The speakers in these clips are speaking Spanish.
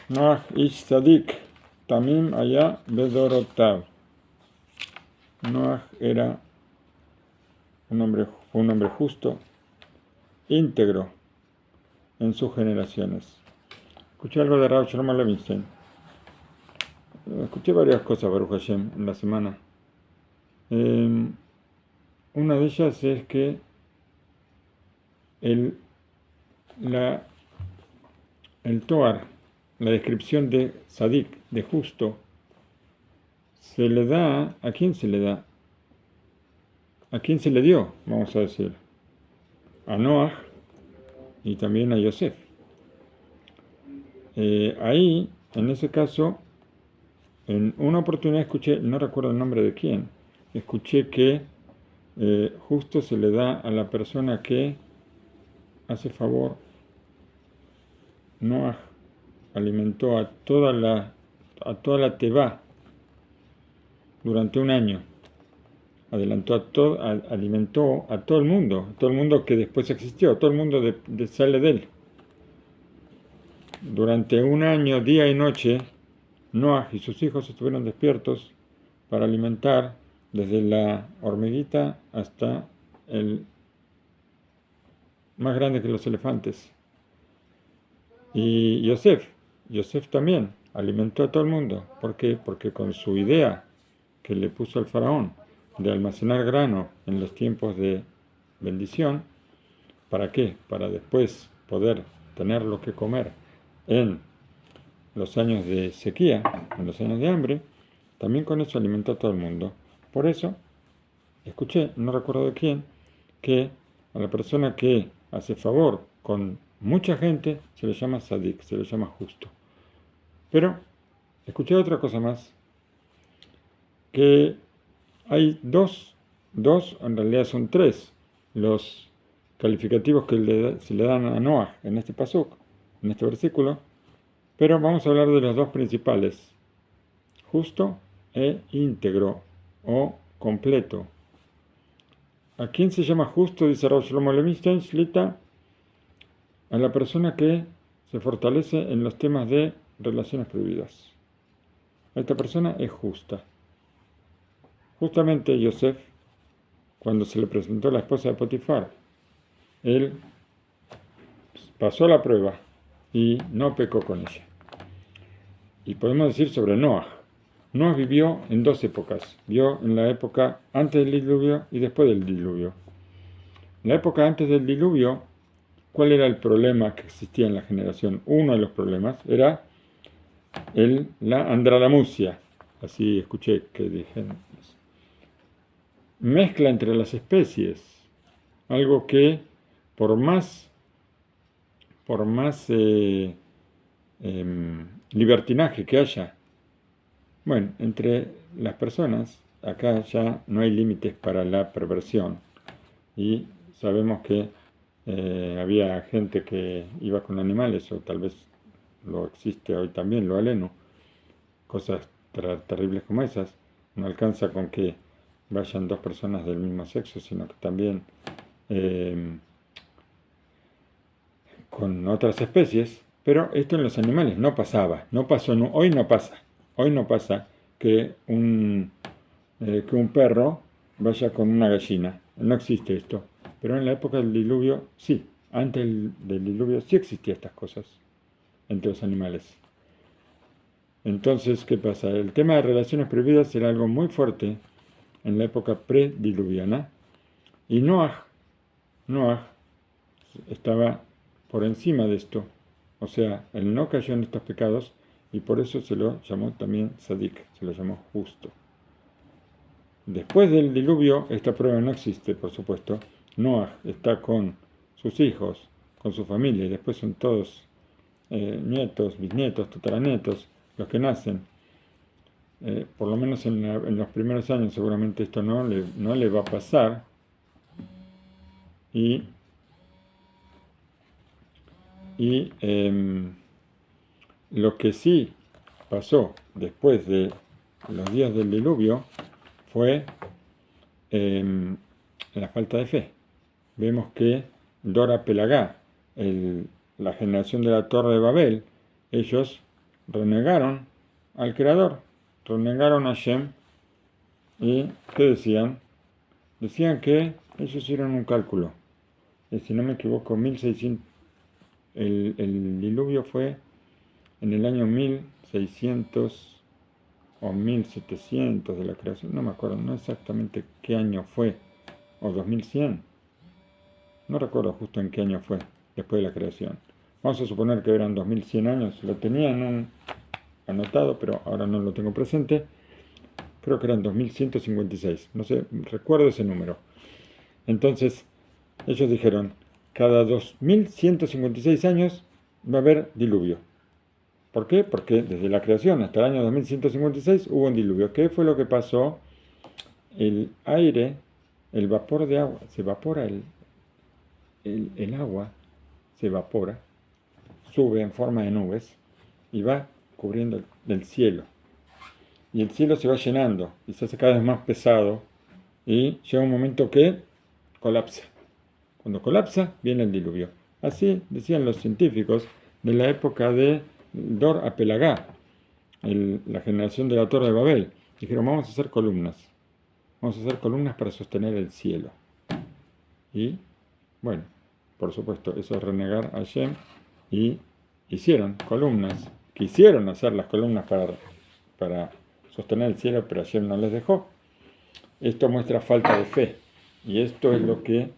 Noach ish Sadik, Tamim allá Bedorotav. Noach era fue un hombre justo, íntegro en sus generaciones. Escuché algo de Rav Shalom Levinstein. Escuché varias cosas, Baruch Hashem, en la semana. Una de ellas es que el Toar, la descripción de Sadik, de justo, se le da, ¿a quién se le da? ¿A quién se le dio? Vamos a decir. A Noach y también a Yosef. Ahí, en ese caso, en una oportunidad escuché, no recuerdo el nombre de quién, escuché que justo se le da a la persona que hace favor. Noach alimentó a toda la Tebá durante un año. Alimentó a todo el mundo que después existió, todo el mundo sale de él. Durante un año, día y noche, Noach y sus hijos estuvieron despiertos para alimentar desde la hormiguita hasta el más grande que los elefantes. Y Yosef también alimentó a todo el mundo. ¿Por qué? Porque con su idea que le puso al faraón de almacenar grano en los tiempos de bendición, ¿para qué? Para después poder tener lo que comer en los años de sequía, en los años de hambre, también con eso alimentó a todo el mundo. Por eso, escuché, no recuerdo de quién, que a la persona que hace favor con mucha gente se le llama sadik, se le llama justo. Pero escuché otra cosa más, que hay dos, en realidad son tres, los calificativos que se le dan a Noach en este pasuk, en este versículo, pero vamos a hablar de los dos principales, justo e íntegro o completo. ¿A quién se llama justo? Dice Rav Shlomo Levinstein, Shlita, a la persona que se fortalece en los temas de relaciones prohibidas. Esta persona es justa. Justamente Yosef, cuando se le presentó la esposa de Potifar, él pasó la prueba y no pecó con ella. Y podemos decir sobre Noach. Noach vivió en dos épocas. Vivió en la época antes del diluvio y después del diluvio. En la época antes del diluvio, ¿cuál era el problema que existía en la generación? Uno de los problemas era la andralamusia. Así escuché que dijeron. Mezcla entre las especies. Algo que por más libertinaje que haya, bueno, entre las personas, acá ya no hay límites para la perversión. Y sabemos que había gente que iba con animales, o tal vez lo existe hoy también, lo aleno. Cosas terribles como esas. No alcanza con que vayan dos personas del mismo sexo, sino que también con otras especies. Pero esto en los animales no pasaba, hoy no pasa que un perro vaya con una gallina, no existe esto, pero en la época del diluvio sí, antes del diluvio sí existían estas cosas entre los animales. Entonces, ¿qué pasa? El tema de relaciones prohibidas era algo muy fuerte en la época prediluviana, y Noach estaba por encima de esto. O sea, él no cayó en estos pecados y por eso se lo llamó también Sadik, se lo llamó justo. Después del diluvio, esta prueba no existe, por supuesto. Noach está con sus hijos, con su familia, y después son todos nietos, bisnietos, tataranietos, los que nacen. Por lo menos en los primeros años seguramente esto no le va a pasar. Y lo que sí pasó después de los días del diluvio fue la falta de fe. Vemos que Dora Pelagá, la generación de la Torre de Babel, ellos renegaron al Creador, renegaron a Hashem. ¿Y qué decían? Decían que ellos hicieron un cálculo. Y si no me equivoco, 1600, el diluvio fue en el año 1600 o 1700 de la creación, no me acuerdo, no exactamente qué año fue, o 2100, no recuerdo justo en qué año fue después de la creación. Vamos a suponer que eran 2100 años, lo tenía anotado, pero ahora no lo tengo presente. Creo que eran 2156, no sé, recuerdo ese número. Entonces, ellos dijeron, cada 2156 años va a haber diluvio. ¿Por qué? Porque desde la creación hasta el año 2156 hubo un diluvio. ¿Qué fue lo que pasó? El aire, el vapor de agua, se evapora, el agua se evapora, sube en forma de nubes y va cubriendo el cielo. Y el cielo se va llenando y se hace cada vez más pesado y llega un momento que colapsa. Cuando colapsa, viene el diluvio. Así decían los científicos de la época de Dor Apelagá, la generación de la Torre de Babel. Dijeron, vamos a hacer columnas. Vamos a hacer columnas para sostener el cielo. Y, bueno, por supuesto, eso es renegar a Hashem. Y hicieron columnas. Quisieron hacer las columnas para sostener el cielo, pero Hashem no les dejó. Esto muestra falta de fe. Y esto es lo que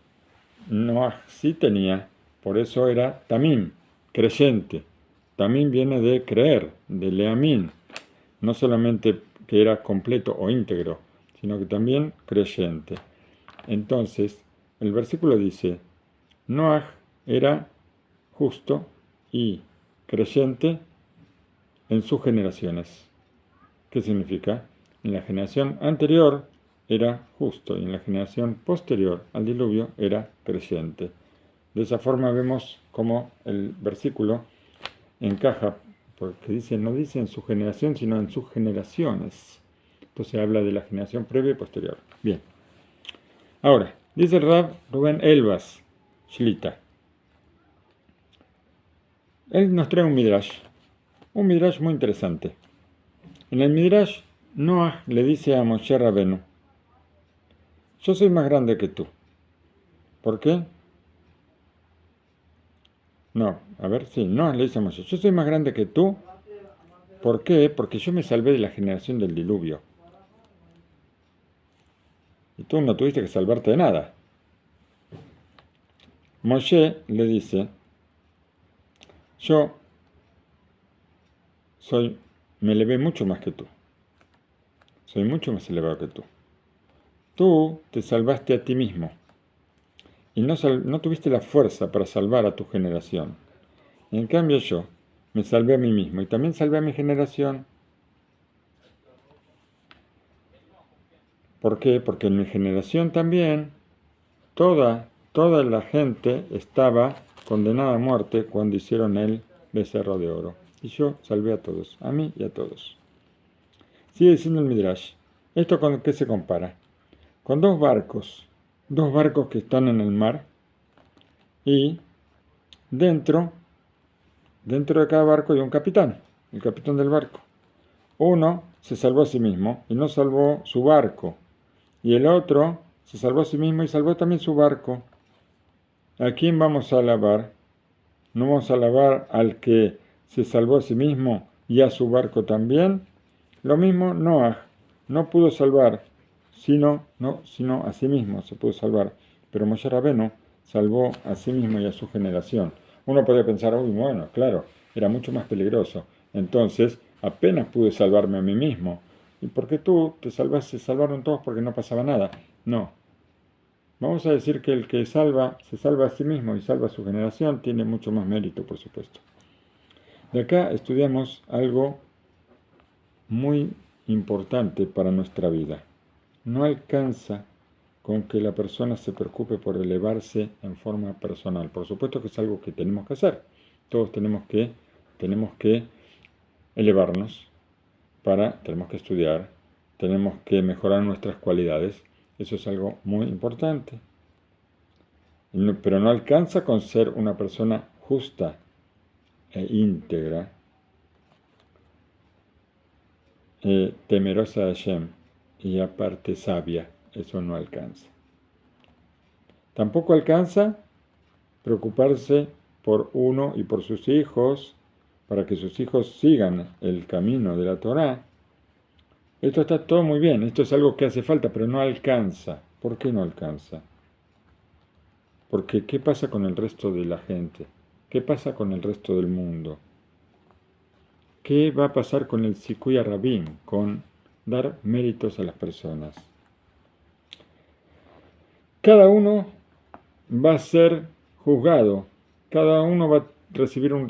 Noah sí tenía. Por eso era tamim, creyente. Tamim viene de creer, de leamín. No solamente que era completo o íntegro, sino que también creyente. Entonces, el versículo dice, Noah era justo y creyente en sus generaciones. ¿Qué significa? En la generación anterior era justo y en la generación posterior al diluvio era creyente. De esa forma vemos cómo el versículo encaja, porque no dice en su generación, sino en sus generaciones. Entonces habla de la generación previa y posterior. Bien. Ahora, dice el Rab Rubén Elbas, Shlita. Él nos trae un midrash muy interesante. En el midrash, Noah le dice a Moshe Rabenu, yo soy más grande que tú. ¿Por qué? No, a ver, sí, Noah le dice a Moshe, yo soy más grande que tú. ¿Por qué? Porque yo me salvé de la generación del diluvio. Y tú no tuviste que salvarte de nada. Moshe le dice, yo me elevé mucho más que tú. Soy mucho más elevado que tú. Tú te salvaste a ti mismo. Y no tuviste la fuerza para salvar a tu generación. Y en cambio yo me salvé a mí mismo y también salvé a mi generación. ¿Por qué? Porque en mi generación también toda la gente estaba condenada a muerte cuando hicieron el becerro de oro. Y yo salvé a todos, a mí y a todos. Sigue diciendo el Midrash. ¿Esto con qué se compara? Con dos barcos que están en el mar y dentro de cada barco hay un capitán, el capitán del barco. Uno se salvó a sí mismo y no salvó su barco. Y el otro se salvó a sí mismo y salvó también su barco. ¿A quién vamos a alabar? ¿No vamos a alabar al que se salvó a sí mismo y a su barco también? Lo mismo Noah no pudo salvar, sino a sí mismo se pudo salvar. Pero Moshe Rabenu salvó a sí mismo y a su generación. Uno podría pensar, uy, bueno, claro, era mucho más peligroso. Entonces, apenas pude salvarme a mí mismo. ¿Y por qué tú se salvaron todos porque no pasaba nada? No. Vamos a decir que el que se salva a sí mismo y salva a su generación tiene mucho más mérito, por supuesto. De acá estudiamos algo muy importante para nuestra vida. No alcanza con que la persona se preocupe por elevarse en forma personal. Por supuesto que es algo que tenemos que hacer. Todos tenemos que elevarnos, tenemos que estudiar, tenemos que mejorar nuestras cualidades. Eso es algo muy importante. Pero no alcanza con ser una persona justa e íntegra temerosa de Hashem y aparte sabia. Eso no alcanza. Tampoco alcanza preocuparse por uno y por sus hijos, para que sus hijos sigan el camino de la Torá. Esto está todo muy bien, esto es algo que hace falta, pero no alcanza. ¿Por qué no alcanza? Porque ¿qué pasa con el resto de la gente? ¿Qué pasa con el resto del mundo? ¿Qué va a pasar con el Sikuy Rabim, con dar méritos a las personas? Cada uno va a ser juzgado, cada uno va a recibir un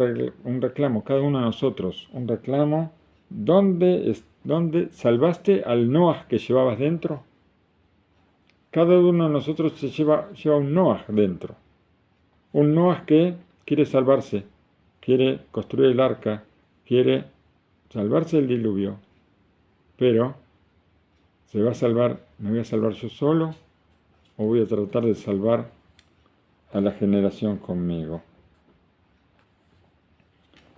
reclamo, cada uno de nosotros, un reclamo. ¿Dónde salvaste al Noah que llevabas dentro? Cada uno de nosotros lleva un Noah dentro. Un Noah que quiere salvarse, quiere construir el arca, quiere salvarse del diluvio. Pero, ¿se va a salvar? ¿Me voy a salvar yo solo? ¿O voy a tratar de salvar a la generación conmigo?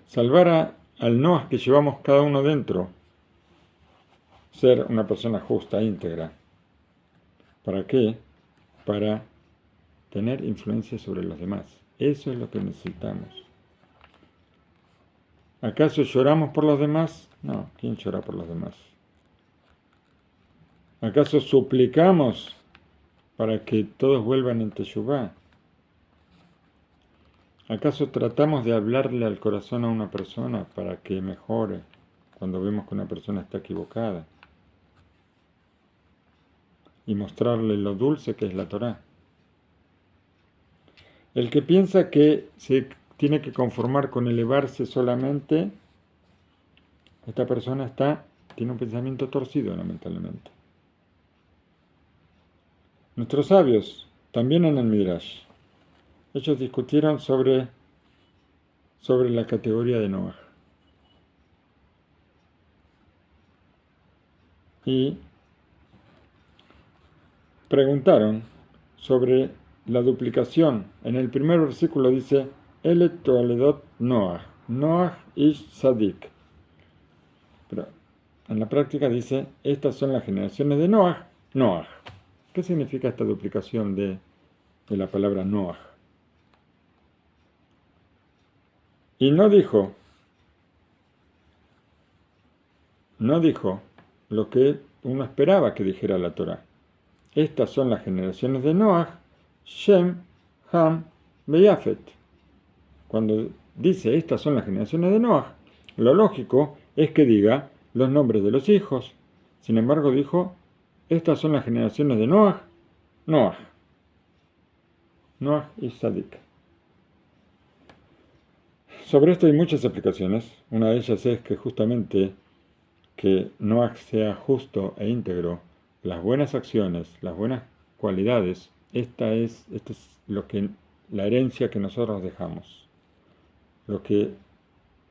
Salvar al Noah que llevamos cada uno dentro. Ser una persona justa, íntegra. ¿Para qué? Para tener influencia sobre los demás. Eso es lo que necesitamos. ¿Acaso lloramos por los demás? No, ¿quién llora por los demás? ¿Acaso suplicamos para que todos vuelvan en Teshuvá? ¿Acaso tratamos de hablarle al corazón a una persona para que mejore cuando vemos que una persona está equivocada? Y mostrarle lo dulce que es la Torá. El que piensa que se tiene que conformar con elevarse solamente, esta persona tiene un pensamiento torcido, lamentablemente. Nuestros sabios, también en el Midrash, ellos discutieron sobre la categoría de Noah. Y preguntaron sobre la duplicación. En el primer versículo dice, Elet Toledot Noah, Noah ish Sadik. Pero en la práctica dice, estas son las generaciones de Noah, Noah. ¿Qué significa esta duplicación de la palabra Noah? Y no dijo lo que uno esperaba que dijera la Torá. Estas son las generaciones de Noah, Shem, Ham, Beyafet. Cuando dice estas son las generaciones de Noah, lo lógico es que diga los nombres de los hijos. Sin embargo dijo, estas son las generaciones de Noah, Noah y Sadik. Sobre esto hay muchas explicaciones. Una de ellas es que justamente que Noah sea justo e íntegro, las buenas acciones, las buenas cualidades, esta es la herencia que nosotros dejamos. Lo que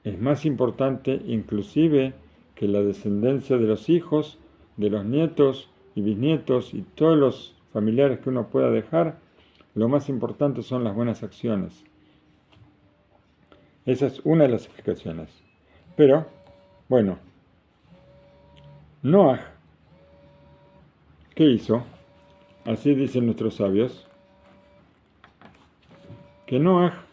es más importante inclusive que la descendencia de los hijos, de los nietos y bisnietos y todos los familiares que uno pueda dejar, lo más importante son las buenas acciones. Esa es una de las explicaciones. Pero, bueno, Noah, ¿qué hizo? Así dicen nuestros sabios, que Noah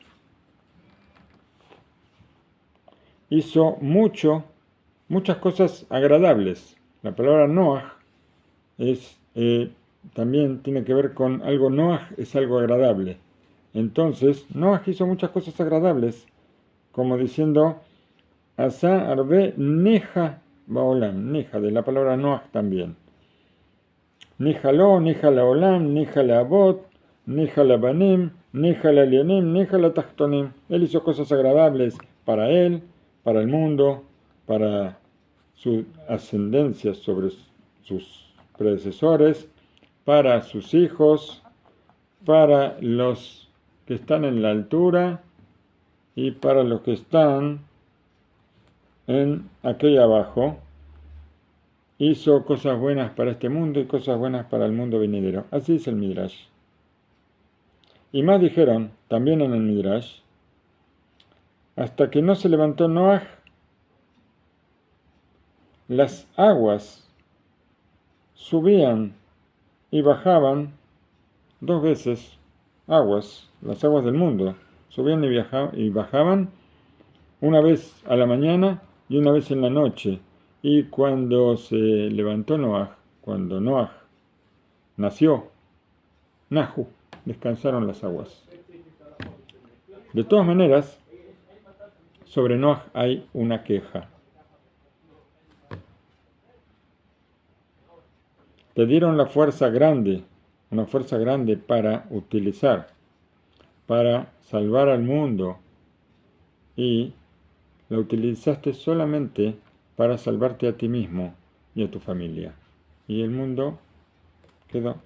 hizo muchas cosas agradables. La palabra Noah también tiene que ver con algo. Noah es algo agradable. Entonces, Noah hizo muchas cosas agradables, como diciendo, Asa arbe neja baolam, neja, de la palabra Noah también. Nijalo, nijala olam, nijala abot, nijala banim, nijala lionim, nijala tachtonim. Él hizo cosas agradables para él, para el mundo, para su ascendencia sobre sus predecesores, para sus hijos, para los que están en la altura y para los que están en aquella abajo. Hizo cosas buenas para este mundo y cosas buenas para el mundo venidero. Así dice el Midrash. Y más dijeron, también en el Midrash, hasta que no se levantó Noah, las aguas subían y bajaban 2 veces, las aguas del mundo, subían y bajaban una vez a la mañana y una vez en la noche. Y cuando se levantó Noaj, cuando Noaj nació, Nahu, descansaron las aguas. De todas maneras, sobre Noaj hay una queja. Te dieron una fuerza grande para utilizar, para salvar al mundo, y la utilizaste solamente para salvarte a ti mismo y a tu familia. Y el mundo quedó.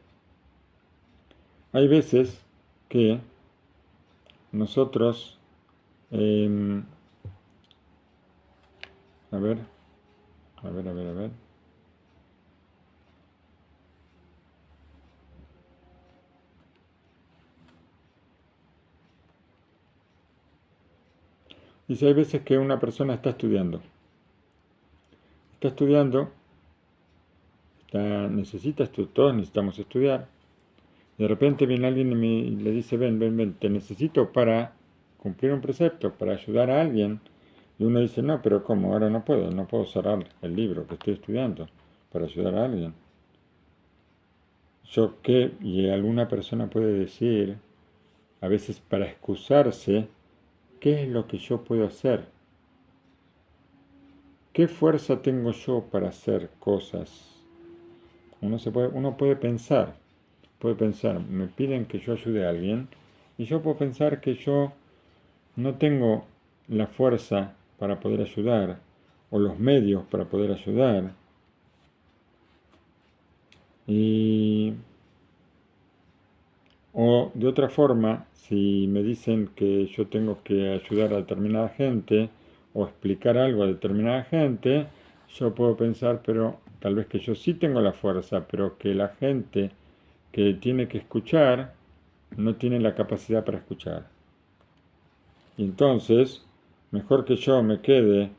Hay veces que nosotros, a ver. Dice, hay veces que una persona está estudiando, todos necesitamos estudiar. De repente viene alguien y le dice, ven, te necesito para cumplir un precepto, para ayudar a alguien. Y uno dice, no, pero ¿cómo? Ahora no puedo cerrar el libro que estoy estudiando para ayudar a alguien. Y alguna persona puede decir, a veces para excusarse, ¿qué es lo que yo puedo hacer? ¿Qué fuerza tengo yo para hacer cosas? Uno puede pensar, me piden que yo ayude a alguien, y yo puedo pensar que yo no tengo la fuerza para poder ayudar, o los medios para poder ayudar. O de otra forma, si me dicen que yo tengo que ayudar a determinada gente, o explicar algo a determinada gente, yo puedo pensar, pero tal vez que yo sí tengo la fuerza, pero que la gente que tiene que escuchar no tiene la capacidad para escuchar. Y entonces, mejor que yo me quede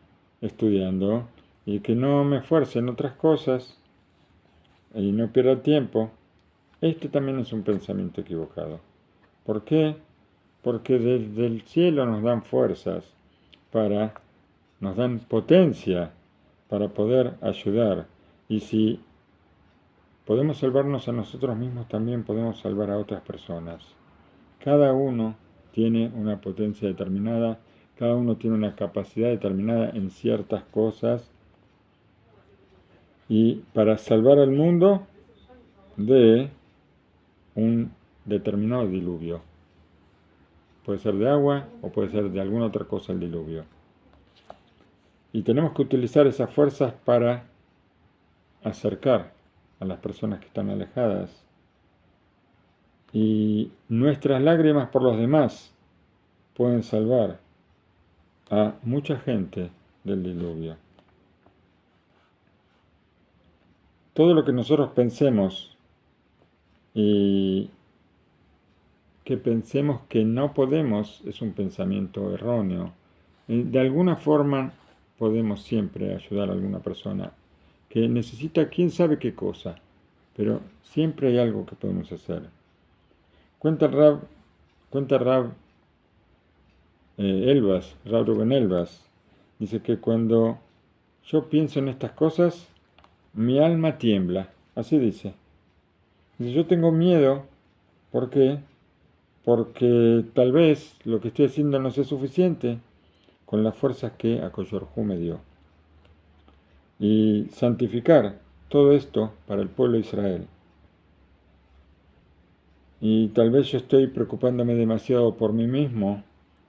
estudiando y que no me esfuerce en otras cosas y no pierda tiempo. Este también es un pensamiento equivocado. ¿Por qué? Porque desde el cielo nos dan fuerzas nos dan potencia para poder ayudar. Y si podemos salvarnos a nosotros mismos, también podemos salvar a otras personas. Cada uno tiene una potencia determinada, cada uno tiene una capacidad determinada en ciertas cosas, y para salvar al mundo de un determinado diluvio. Puede ser de agua o puede ser de alguna otra cosa el diluvio. Y tenemos que utilizar esas fuerzas para acercar a las personas que están alejadas. Y nuestras lágrimas por los demás pueden salvar a mucha gente del diluvio. Todo lo que nosotros pensemos y que pensemos que no podemos es un pensamiento erróneo. De alguna forma podemos siempre ayudar a alguna persona que necesita quién sabe qué cosa, pero siempre hay algo que podemos hacer. Cuenta Rab Reuben Elbas, dice que cuando yo pienso en estas cosas, mi alma tiembla, así dice. Dice, yo tengo miedo, ¿por qué? Porque tal vez lo que estoy haciendo no sea suficiente con las fuerzas que Akoyorhu me dio. Y santificar todo esto para el pueblo de Israel. Y tal vez yo estoy preocupándome demasiado por mí mismo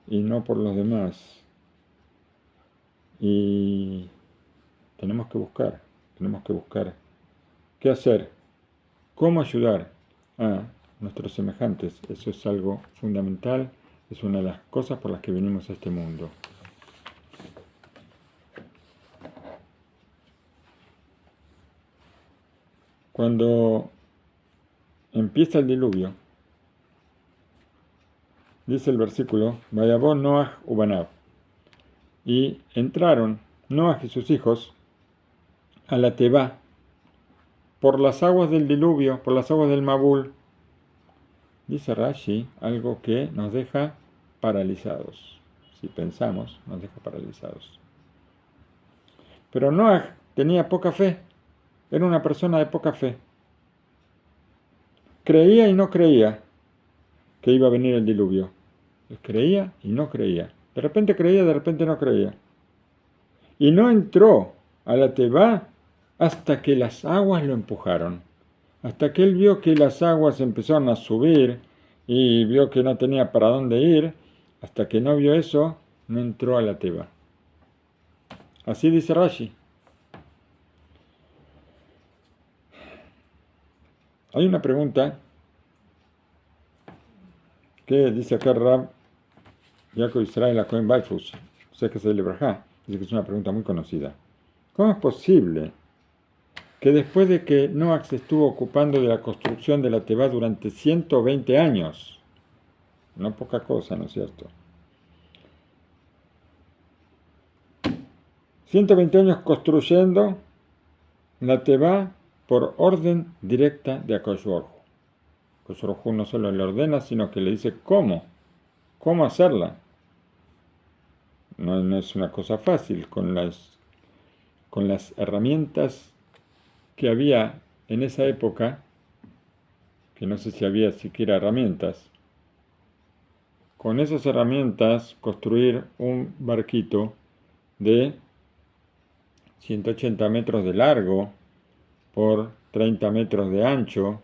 y no por los demás. Y tenemos que buscar qué hacer, cómo ayudar a nuestros semejantes. Eso es algo fundamental, es una de las cosas por las que venimos a este mundo. Cuando empieza el diluvio, dice el versículo, Vayabó Noaj Ubanab, y entraron Noaj y sus hijos a la Teba por las aguas del diluvio, por las aguas del Mabul. Dice Rashi algo que nos deja paralizados. Si pensamos, nos deja paralizados. Pero Noah tenía poca fe. Era una persona de poca fe. Creía y no creía que iba a venir el diluvio. Creía y no creía. De repente creía, de repente no creía. Y no entró a la Teba hasta que las aguas lo empujaron. Hasta que él vio que las aguas empezaron a subir y vio que no tenía para dónde ir, hasta que no vio eso, no entró a la Teba. Así dice Rashi. Hay una pregunta que dice acá Rab Jacob Israel Cohen Balfus, sé que se le Brajá, dice que es una pregunta muy conocida. ¿Cómo es posible que después de que Noah se estuvo ocupando de la construcción de la Teba durante 120 años, no poca cosa, ¿no es cierto? 120 años construyendo la Teba por orden directa de Akadosh Baruj Hu. Akadosh Baruj Hu no solo le ordena, sino que le dice cómo hacerla. No es una cosa fácil con las herramientas que había en esa época, que no sé si había siquiera herramientas. Con esas herramientas construir un barquito de 180 metros de largo por 30 metros de ancho,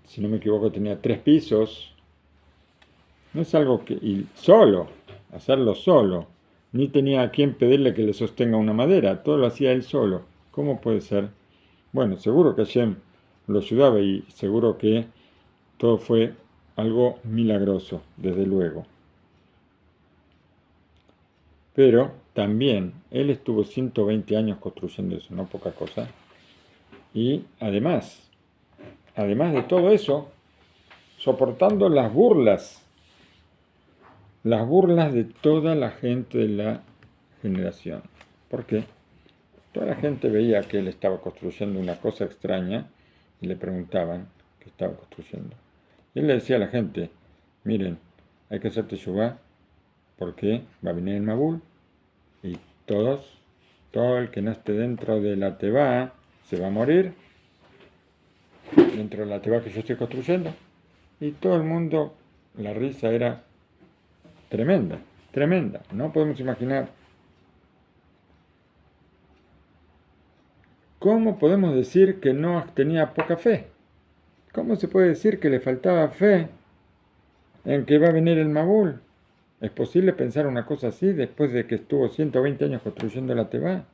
si no me equivoco tenía 3 pisos, no es algo que, y hacerlo solo, ni tenía a quien pedirle que le sostenga una madera, todo lo hacía él solo. ¿Cómo puede ser? Bueno, seguro que Hashem lo ayudaba y seguro que todo fue algo milagroso, desde luego. Pero también él estuvo 120 años construyendo eso, no poca cosa. Y además de todo eso, soportando las burlas de toda la gente de la generación. ¿Por qué? Toda la gente veía que él estaba construyendo una cosa extraña y le preguntaban qué estaba construyendo. Y él le decía a la gente, miren, hay que hacer teshuvá porque va a venir el Mabul y todo el que no esté dentro de la Teba se va a morir, dentro de la Teba que yo estoy construyendo. Y todo el mundo, la risa era tremenda, tremenda. No podemos imaginar. ¿Cómo podemos decir que Noah tenía poca fe? ¿Cómo se puede decir que le faltaba fe en que va a venir el Mabul? ¿Es posible pensar una cosa así después de que estuvo 120 años construyendo la Teba?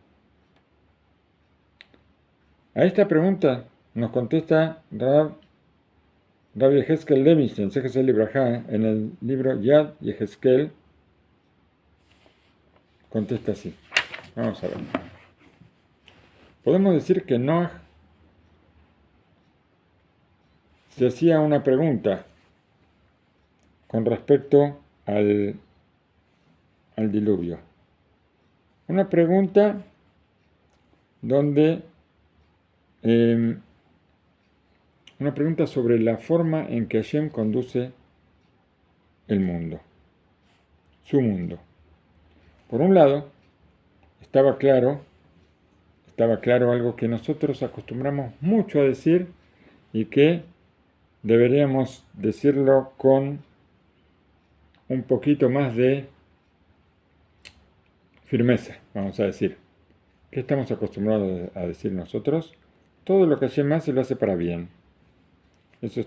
A esta pregunta nos contesta Rabbi Yehezkel Levinstein, Sejesel Librajá, en el libro Yad Yehezkel, contesta así. Vamos a ver. Podemos decir que Noah se hacía una pregunta con respecto al diluvio. Una pregunta donde una pregunta sobre la forma en que Hashem conduce el mundo, su mundo. Por un lado, estaba claro algo que nosotros acostumbramos mucho a decir y que deberíamos decirlo con un poquito más de firmeza, vamos a decir. ¿Qué estamos acostumbrados a decir nosotros? Todo lo que Hashem hace lo hace para bien. Eso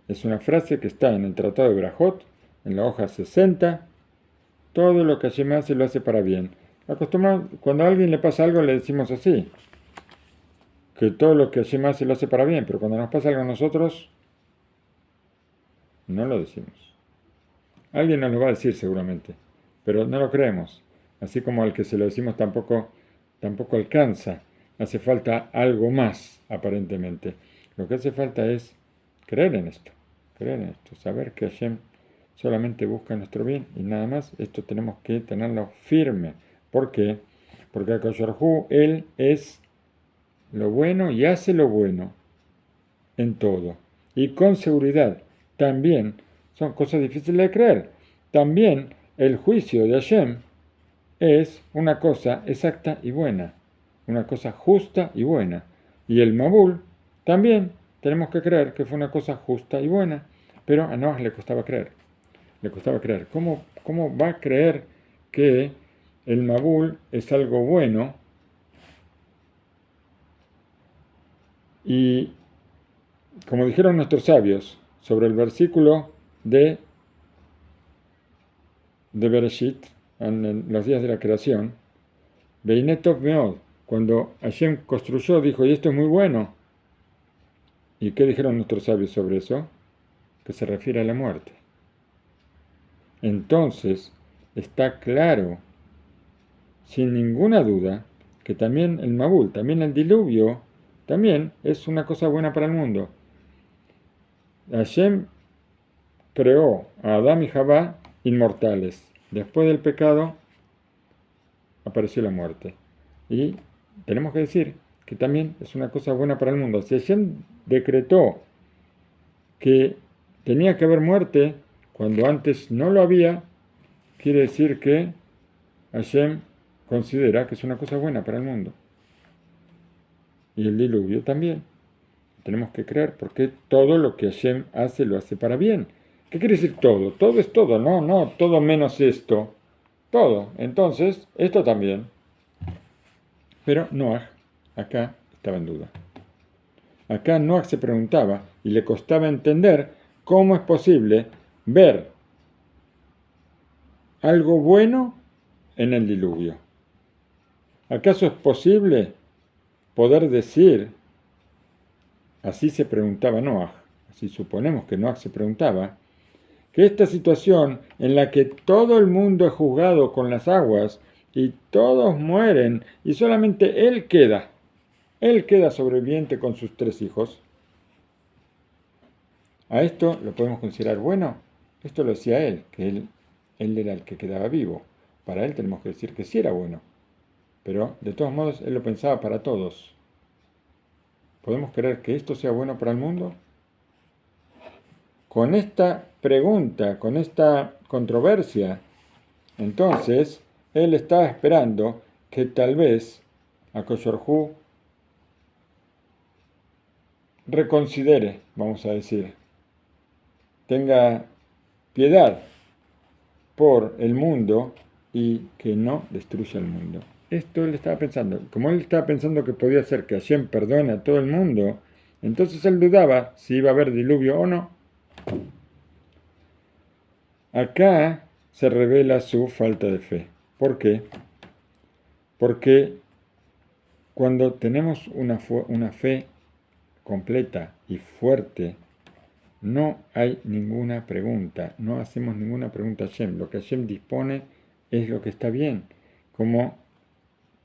es una frase que está en el Tratado de Berajot, en la hoja 60. Todo lo que Hashem hace lo hace para bien. Cuando a alguien le pasa algo le decimos así, que todo lo que Hashem hace lo hace para bien, pero cuando nos pasa algo a nosotros, no lo decimos. Alguien nos lo va a decir seguramente, pero no lo creemos. Así como al que se lo decimos tampoco alcanza. Hace falta algo más, aparentemente. Lo que hace falta es creer en esto, saber que Hashem solamente busca nuestro bien y nada más. Esto tenemos que tenerlo firme. ¿Por qué? porque Akadosh Baruj Hu, Él es lo bueno y hace lo bueno en todo. Y con seguridad, también, son cosas difíciles de creer, también el juicio de Hashem es una cosa exacta y buena, una cosa justa y buena. Y el Mabul también tenemos que creer que fue una cosa justa y buena, pero a Noah le costaba creer. Le costaba creer. ¿Cómo va a creer que el Mabul es algo bueno? Y como dijeron nuestros sabios sobre el versículo de Bereshit, en los días de la creación, Beinetov Meod, cuando Hashem construyó, dijo, y esto es muy bueno. ¿Y qué dijeron nuestros sabios sobre eso? Que se refiere a la muerte. Entonces, está claro, sin ninguna duda, que también el Mabul, también el diluvio, también es una cosa buena para el mundo. Hashem creó a Adán y Jabá inmortales. Después del pecado apareció la muerte. Y tenemos que decir que también es una cosa buena para el mundo. Si Hashem decretó que tenía que haber muerte cuando antes no lo había, quiere decir que Hashem considera que es una cosa buena para el mundo. Y el diluvio también. Tenemos que creer porque todo lo que Hashem hace lo hace para bien. ¿Qué quiere decir todo? Todo es todo, no todo menos esto. Todo. Entonces, esto también. Pero Noah acá estaba en duda. Acá Noah se preguntaba y le costaba entender cómo es posible ver algo bueno en el diluvio. ¿Acaso es posible poder decir, así se preguntaba Noah, así suponemos que Noah se preguntaba, que esta situación en la que todo el mundo es juzgado con las aguas y todos mueren y solamente él queda sobreviviente con sus 3 hijos, a esto lo podemos considerar bueno? Esto lo decía él, que él era el que quedaba vivo. Para él tenemos que decir que sí era bueno. Pero, de todos modos, él lo pensaba para todos. ¿Podemos creer que esto sea bueno para el mundo? Con esta pregunta, con esta controversia, entonces, él estaba esperando que tal vez Akadosh Baruj Hu reconsidere, vamos a decir, tenga piedad por el mundo y que no destruya el mundo. Esto él estaba pensando. Como él estaba pensando que podía ser que Hashem perdone a todo el mundo, entonces él dudaba si iba a haber diluvio o no. Acá se revela su falta de fe. ¿Por qué? Porque cuando tenemos una fe completa y fuerte, no hay ninguna pregunta, no hacemos ninguna pregunta a Hashem. Lo que Hashem dispone es lo que está bien. Como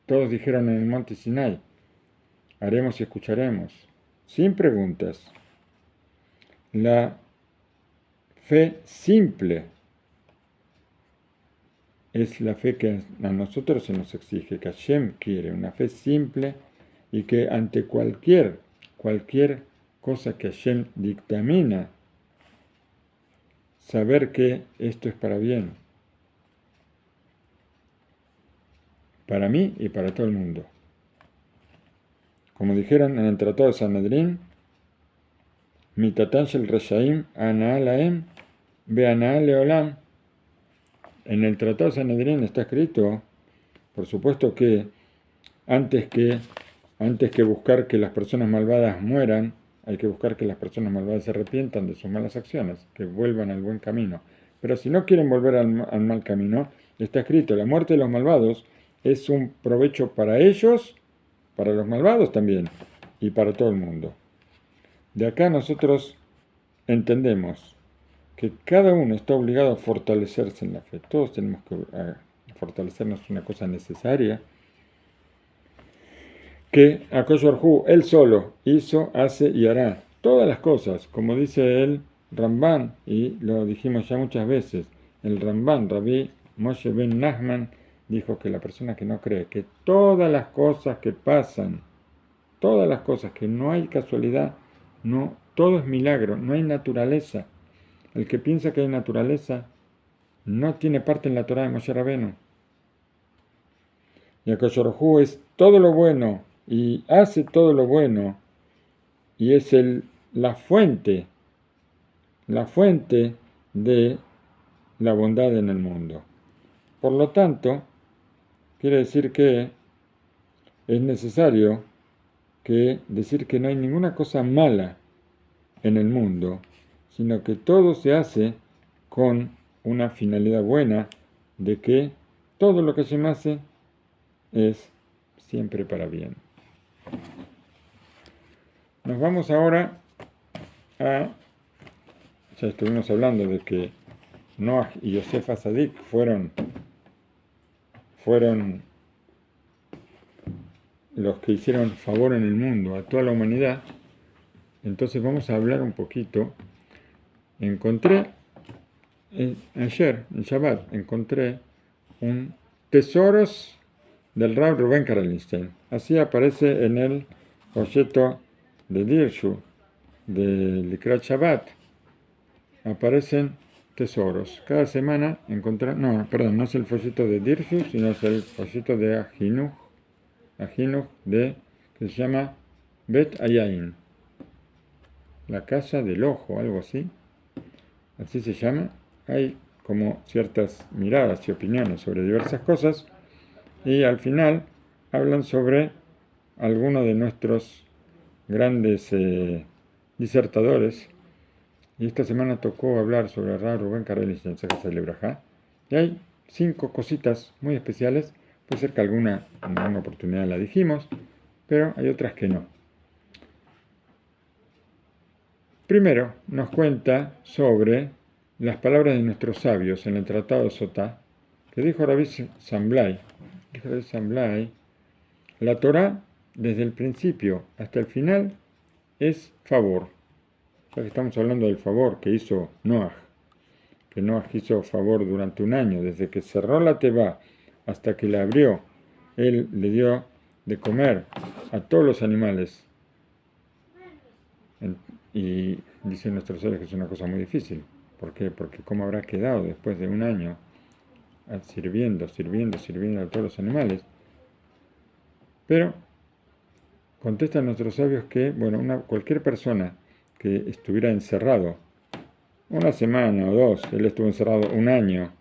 todos dijeron en el monte Sinai, haremos y escucharemos, sin preguntas. La fe simple es la fe que a nosotros se nos exige, que Hashem quiere, una fe simple y que ante cualquier cosa que Hashem dictamina, saber que esto es para bien, para mí y para todo el mundo. Como dijeron en el Tratado de Sanedrín, Mitatan shel reshaim anaa lahem beanaa leolam. En el Tratado de Sanedrín está escrito, por supuesto que antes que buscar que las personas malvadas mueran, hay que buscar que las personas malvadas se arrepientan de sus malas acciones, que vuelvan al buen camino. Pero si no quieren volver al mal camino, está escrito, la muerte de los malvados es un provecho para ellos, para los malvados también, y para todo el mundo. De acá nosotros entendemos que cada uno está obligado a fortalecerse en la fe. Todos tenemos que fortalecernos, es una cosa necesaria. Que Akadosh Baruj Hu, él solo, hizo, hace y hará todas las cosas, como dice el Ramban, y lo dijimos ya muchas veces, el Ramban, Rabbi Moshe ben Nachman, dijo que la persona que no cree que todas las cosas que pasan, todas las cosas, que no hay casualidad, no, todo es milagro, no hay naturaleza. El que piensa que hay naturaleza no tiene parte en la Torá de Moshe Rabbeinu. Y Akadosh Baruj Hu es todo lo bueno y hace todo lo bueno y es la fuente de la bondad en el mundo. Por lo tanto, quiere decir que es necesario decir que no hay ninguna cosa mala en el mundo, sino que todo se hace con una finalidad buena de que todo lo que se hace es siempre para bien. Nos vamos ahora ya estuvimos hablando de que Noah y Yosef Atzadik fueron los que hicieron favor en el mundo a toda la humanidad. Entonces vamos a hablar un poquito. Encontré ayer, en Shabbat, encontré un tesoros del Rab Rubén Karelstein. Así aparece en el folleto de Dirshu, de Likrat Shabbat. Aparecen tesoros. Cada semana no es el folleto de Dirshu, sino es el folleto de Ajinuch, que se llama Bet Ayain, la casa del ojo, algo así. Así se llama. Hay como ciertas miradas y opiniones sobre diversas cosas y al final hablan sobre algunos de nuestros grandes disertadores. Y esta semana tocó hablar sobre Rab Rubén Karelstein en Sejas de Brajá. Y hay 5 cositas muy especiales. Puede ser que en alguna oportunidad la dijimos, pero hay otras que no. Primero, nos cuenta sobre las palabras de nuestros sabios en el Tratado de Sotá, que dijo Rabbi Samblai. La Torá, desde el principio hasta el final, es favor. Ya que estamos hablando del favor que hizo Noah, que Noah hizo favor durante un año, desde que cerró la Tebá hasta que la abrió, él le dio de comer a todos los animales. Y dicen nuestros sabios que es una cosa muy difícil. ¿Por qué? Porque cómo habrá quedado después de un año sirviendo a todos los animales. Pero contestan nuestros sabios que, cualquier persona que estuviera encerrado una semana o 2, él estuvo encerrado un año,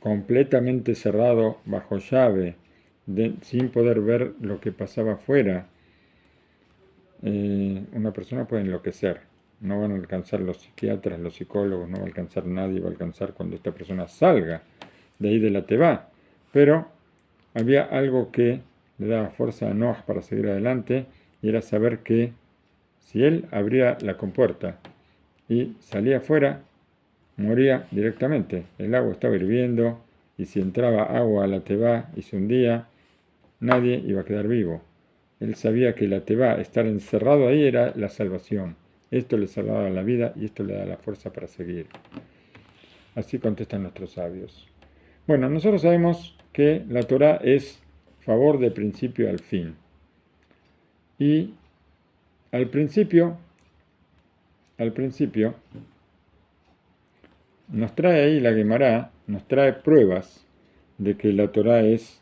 completamente cerrado bajo llave, sin poder ver lo que pasaba afuera, una persona puede enloquecer. No van a alcanzar los psiquiatras, los psicólogos, no va a alcanzar nadie, va a alcanzar cuando esta persona salga de ahí de la Tebá. Pero había algo que le daba fuerza a Noah para seguir adelante, y era saber que si él abría la compuerta y salía afuera, moría directamente. El agua estaba hirviendo, y si entraba agua a la Tebá y se hundía, nadie iba a quedar vivo. Él sabía que la Tebá, estar encerrado ahí, era la salvación. Esto le salvaba la vida y esto le da la fuerza para seguir. Así contestan nuestros sabios. Bueno, nosotros sabemos que la Torá es favor de principio al fin. Y al principio nos trae ahí la Guemará, nos trae pruebas de que la Torá es,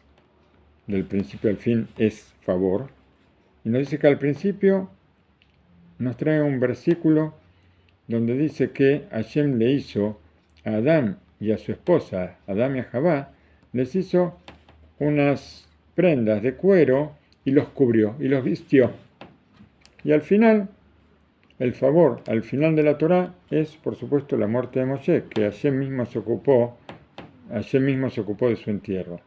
del principio al fin, es favor. Y nos dice que al principio nos trae un versículo donde dice que Hashem le hizo a Adán y a su esposa, Adán y a Javá, les hizo unas prendas de cuero y los cubrió y los vistió. Y al final, el favor al final de la Torá es, por supuesto, la muerte de Moshe, que Hashem mismo se ocupó de su entierro.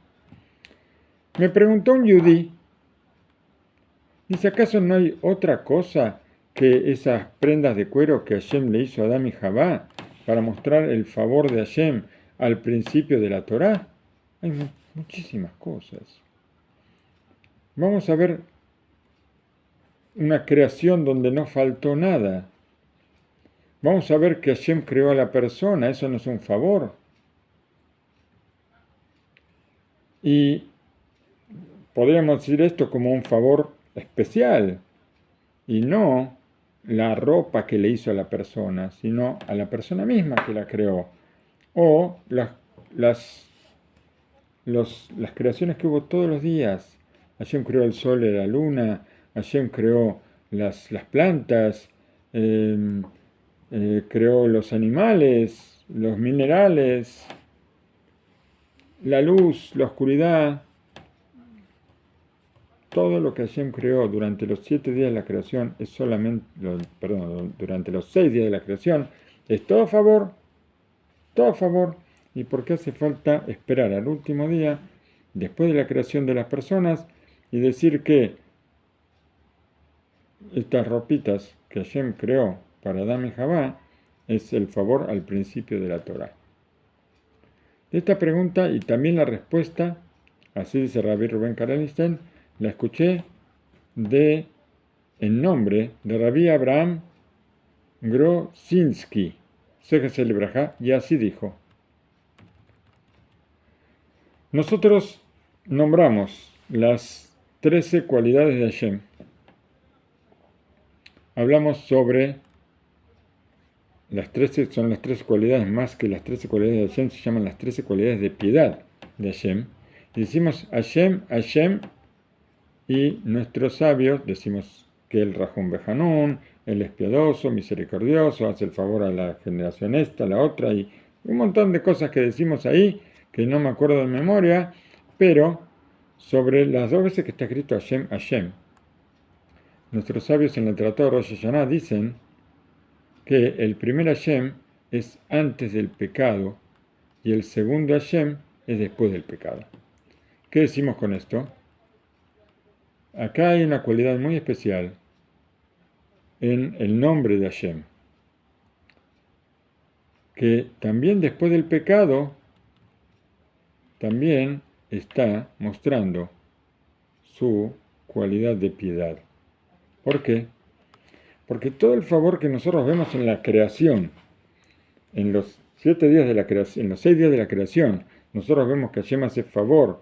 Me preguntó un yudí, dice, ¿acaso no hay otra cosa que esas prendas de cuero que Hashem le hizo a Adán y Javá para mostrar el favor de Hashem al principio de la Torá? Hay muchísimas cosas. Vamos a ver una creación donde no faltó nada. Vamos a ver que Hashem creó a la persona. ¿Eso no es un favor? Y podríamos decir esto como un favor especial, y no la ropa que le hizo a la persona, sino a la persona misma que la creó, o las, las creaciones que hubo todos los días. Hashem creó el sol y la luna, Hashem creó las plantas, creó los animales, los minerales, la luz, la oscuridad. Todo lo que Hashem creó durante los 7 días de la creación es solamente, perdón, durante los 6 días de la creación, es todo a favor, todo a favor. ¿Y por qué hace falta esperar al último día, después de la creación de las personas, y decir que estas ropitas que Hashem creó para Adán y Javá es el favor al principio de la Torah? De esta pregunta y también la respuesta, así dice Rabbi Rubén Karelstein, la escuché en nombre de Rabbi Abraham Grosinski, Sejes el Brajá, y así dijo: nosotros nombramos las 13 cualidades de Hashem. Hablamos sobre las 13, son las 13 cualidades, más que las 13 cualidades de Hashem, se llaman las 13 cualidades de piedad de Hashem. Y decimos Hashem, Hashem, y nuestros sabios decimos que el Rajum Bejanún, él es piadoso, misericordioso, hace el favor a la generación esta, la otra, y un montón de cosas que decimos ahí, que no me acuerdo de memoria, pero sobre las 2 veces que está escrito Hashem, Hashem, nuestros sabios en el Tratado de Rosh Hashanah dicen que el primer Hashem es antes del pecado y el segundo Hashem es después del pecado. ¿Qué decimos con esto? Acá hay una cualidad muy especial en el nombre de Hashem, que también después del pecado también está mostrando su cualidad de piedad. ¿Por qué? Porque todo el favor que nosotros vemos en la creación, en los 7 días de la creación, en los 6 días de la creación, nosotros vemos que Hashem hace favor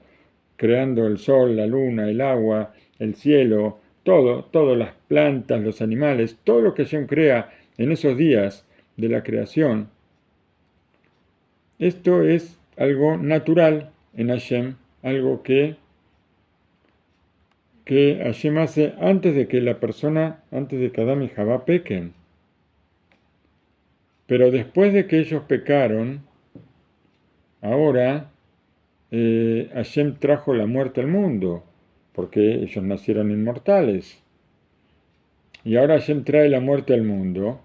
creando el sol, la luna, el agua, el cielo, todas las plantas, los animales, todo lo que Hashem crea en esos días de la creación. Esto es algo natural en Hashem, algo que Hashem hace antes de que la persona, antes de que Adán y Javá pequen. Pero después de que ellos pecaron, ahora Hashem trajo la muerte al mundo, porque ellos nacieron inmortales. Y ahora Hashem trae la muerte al mundo,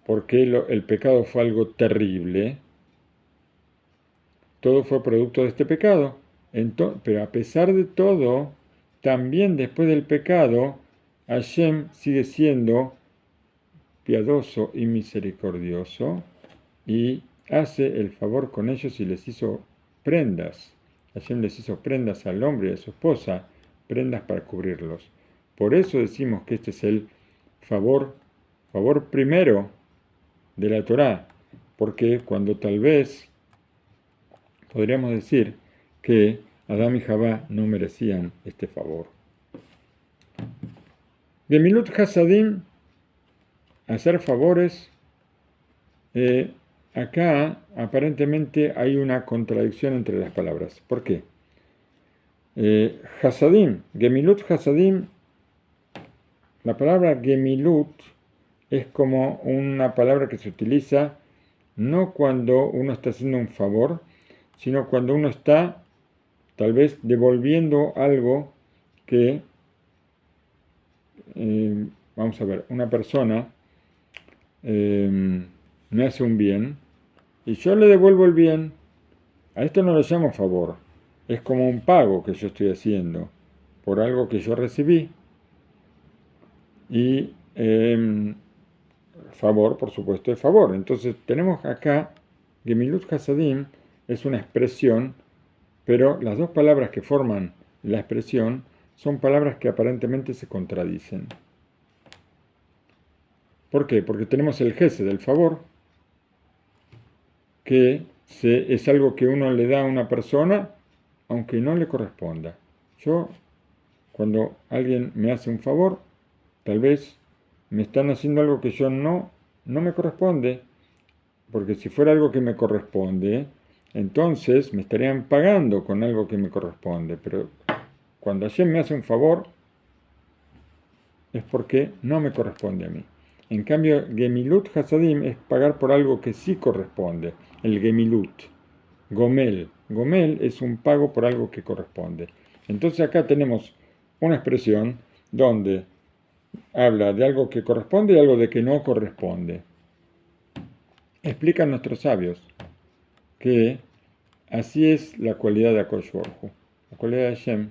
porque el pecado fue algo terrible. Todo fue producto de este pecado. Pero a pesar de todo, también después del pecado, Hashem sigue siendo piadoso y misericordioso y hace el favor con ellos y les hizo prendas. Hashem les hizo prendas al hombre y a su esposa, prendas para cubrirlos. Por eso decimos que este es el favor primero de la Torá, porque cuando tal vez podríamos decir que Adán y Javá no merecían este favor. Gemilut Hasadim, hacer favores. Acá aparentemente hay una contradicción entre las palabras. ¿Por qué? Hasadim, Gemilut Hasadim, la palabra Gemilut es como una palabra que se utiliza no cuando uno está haciendo un favor, sino cuando uno está tal vez devolviendo algo que, vamos a ver, una persona me hace un bien y yo le devuelvo el bien. A esto no lo llamo favor, es como un pago que yo estoy haciendo por algo que yo recibí. Y favor, por supuesto, es favor. Entonces tenemos acá Gemilut Hasadim es una expresión, pero las dos palabras que forman la expresión son palabras que aparentemente se contradicen. ¿Por qué? Porque tenemos el gesed del favor, que es algo que uno le da a una persona aunque no le corresponda. Yo, cuando alguien me hace un favor, tal vez me están haciendo algo que yo no me corresponde, porque si fuera algo que me corresponde, entonces me estarían pagando con algo que me corresponde. Pero cuando Hashem me hace un favor, es porque no me corresponde a mí. En cambio, Gemilut Hasadim es pagar por algo que sí corresponde. El Gemilut. Gomel. Gomel es un pago por algo que corresponde. Entonces acá tenemos una expresión donde habla de algo que corresponde y algo de que no corresponde. Explican nuestros sabios que así es la cualidad de Akadosh Baruj Hu, la cualidad de Hashem.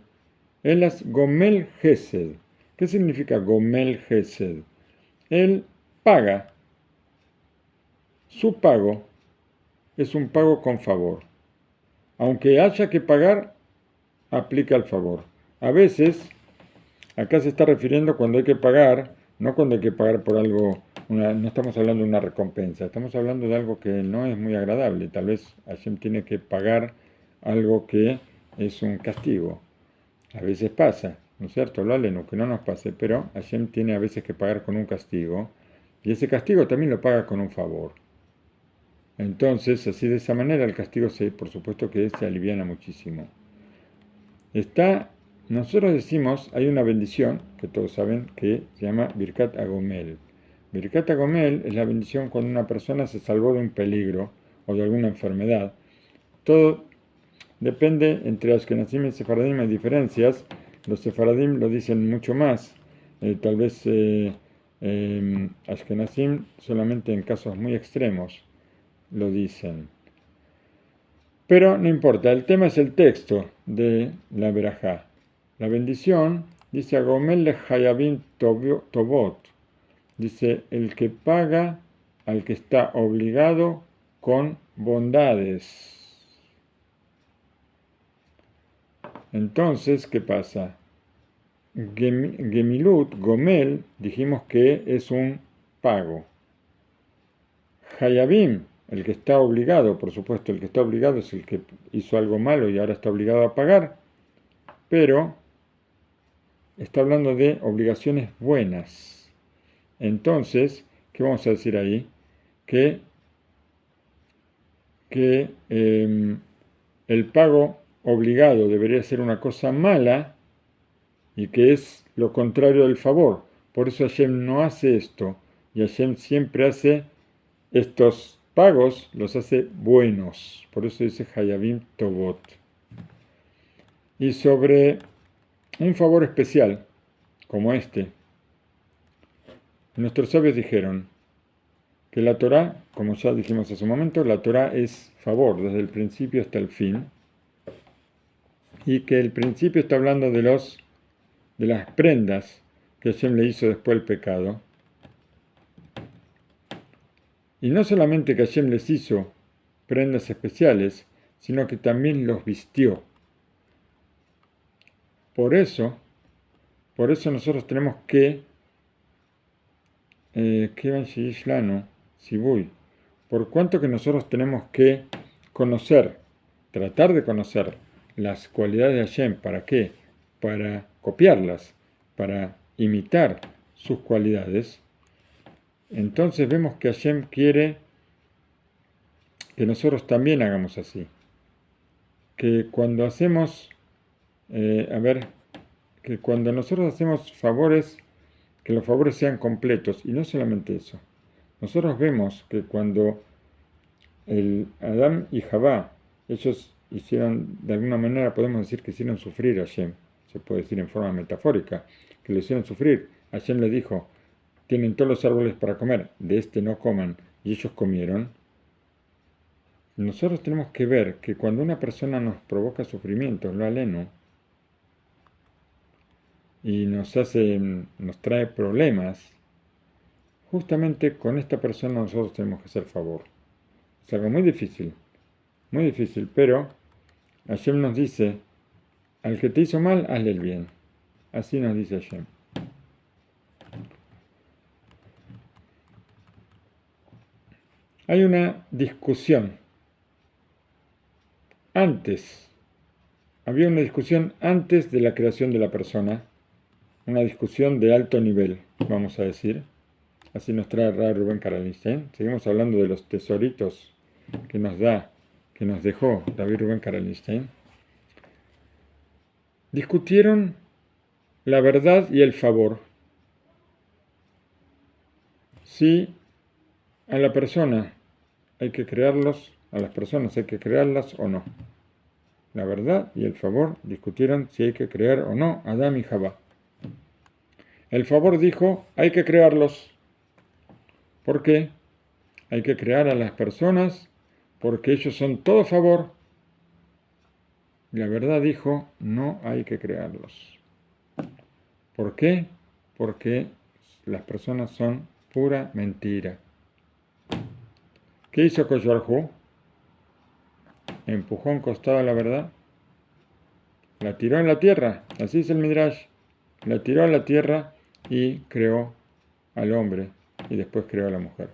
Él es Gomel Gesed. ¿Qué significa Gomel Gesed? Él paga. Su pago es un pago con favor. Aunque haya que pagar, aplica el favor. A veces, acá se está refiriendo cuando hay que pagar, no cuando hay que pagar por algo, no estamos hablando de una recompensa, estamos hablando de algo que no es muy agradable. Tal vez Hashem tiene que pagar algo que es un castigo. A veces pasa, ¿no es cierto? Lo aleno, que no nos pase, pero Hashem tiene a veces que pagar con un castigo, y ese castigo también lo paga con un favor. Entonces, así de esa manera el castigo por supuesto que se aliviana muchísimo. Nosotros decimos, hay una bendición, que todos saben, que se llama Birkat Agomel. Birkat Agomel es la bendición cuando una persona se salvó de un peligro o de alguna enfermedad. Todo depende, entre Ashkenazim y Sefaradim hay diferencias. Los Sefaradim lo dicen mucho más. Tal vez Ashkenazim solamente en casos muy extremos lo dicen. Pero no importa, el tema es el texto de la verajá. La bendición dice Agomel le Hayabim Tobot. Dice el que paga al que está obligado con bondades. Entonces, ¿qué pasa? Gemilut, Gomel, dijimos que es un pago. Hayabim, el que está obligado, por supuesto, el que está obligado es el que hizo algo malo y ahora está obligado a pagar, pero está hablando de obligaciones buenas. Entonces, ¿qué vamos a decir ahí? Que el pago obligado debería ser una cosa mala y que es lo contrario del favor. Por eso Hashem no hace esto y Hashem siempre hace estos pagos, los hace buenos. Por eso dice Hayabim Tobot. Y sobre un favor especial, como este, nuestros sabios dijeron que la Torá, como ya dijimos hace un momento, la Torá es favor desde el principio hasta el fin, y que el principio está hablando de las prendas que Hashem le hizo después del pecado. Y no solamente que Hashem les hizo prendas especiales, sino que también los vistió. Por eso nosotros tenemos por cuanto que nosotros tenemos que conocer, tratar de conocer las cualidades de Hashem. ¿Para qué? Para copiarlas, para imitar sus cualidades. Entonces vemos que Hashem quiere que nosotros también hagamos así. Que cuando hacemos, que cuando nosotros hacemos favores, que los favores sean completos. Y no solamente eso. Nosotros vemos que cuando el Adán y Javá, ellos hicieron, de alguna manera podemos decir que hicieron sufrir a Hashem. Se puede decir en forma metafórica, que lo hicieron sufrir. Hashem le dijo, tienen todos los árboles para comer, de este no coman, y ellos comieron. Nosotros tenemos que ver que cuando una persona nos provoca sufrimiento, lo aleno, y nos trae problemas, justamente con esta persona nosotros tenemos que hacer favor. Es algo muy difícil, pero Hashem nos dice, al que te hizo mal, hazle el bien. Así nos dice Hashem. Hay una discusión antes había una discusión antes de la creación de la persona, una discusión de alto nivel, vamos a decir. Así nos trae Rubén Karelnstein. Seguimos hablando de los tesoritos que nos dejó David Rubén Karelnstein. Discutieron la verdad y el favor. Si a la persona hay que crearlos, a las personas hay que crearlas o no. La verdad y el favor discutieron si hay que crear o no a Adán y Jabá. El favor dijo, hay que crearlos. ¿Por qué? Hay que crear a las personas porque ellos son todo favor. La verdad dijo, no hay que crearlos. ¿Por qué? Porque las personas son pura mentira. ¿Qué hizo Koshbarjú? Empujó un costado a la verdad. La tiró en la tierra, así es el Midrash. La tiró a la tierra y creó al hombre y después creó a la mujer.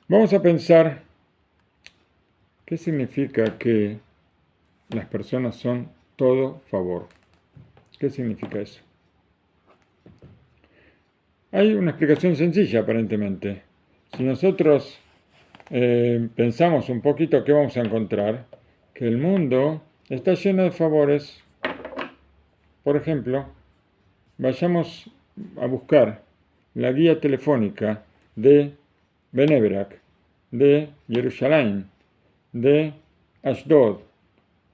Vamos a pensar qué significa que las personas son todo favor. ¿Qué significa eso? Hay una explicación sencilla aparentemente. Si nosotros pensamos un poquito, ¿qué vamos a encontrar? Que el mundo está lleno de favores. Por ejemplo, vayamos a buscar la guía telefónica de Bnei Brak, de Jerusalén, de Ashdod,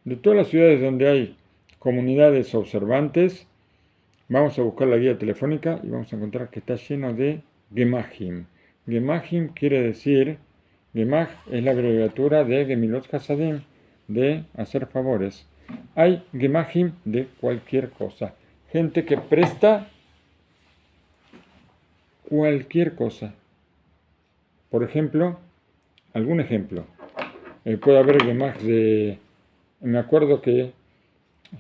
de todas las ciudades donde hay comunidades observantes. Vamos a buscar la guía telefónica y vamos a encontrar que está lleno de Gemahim. Gemahim quiere decir, Gemach es la abreviatura de Gemilot Hasadim, de hacer favores. Hay Gemahim de cualquier cosa. Gente que presta cualquier cosa. Por ejemplo, algún ejemplo. Puede haber Gemach de... Me acuerdo que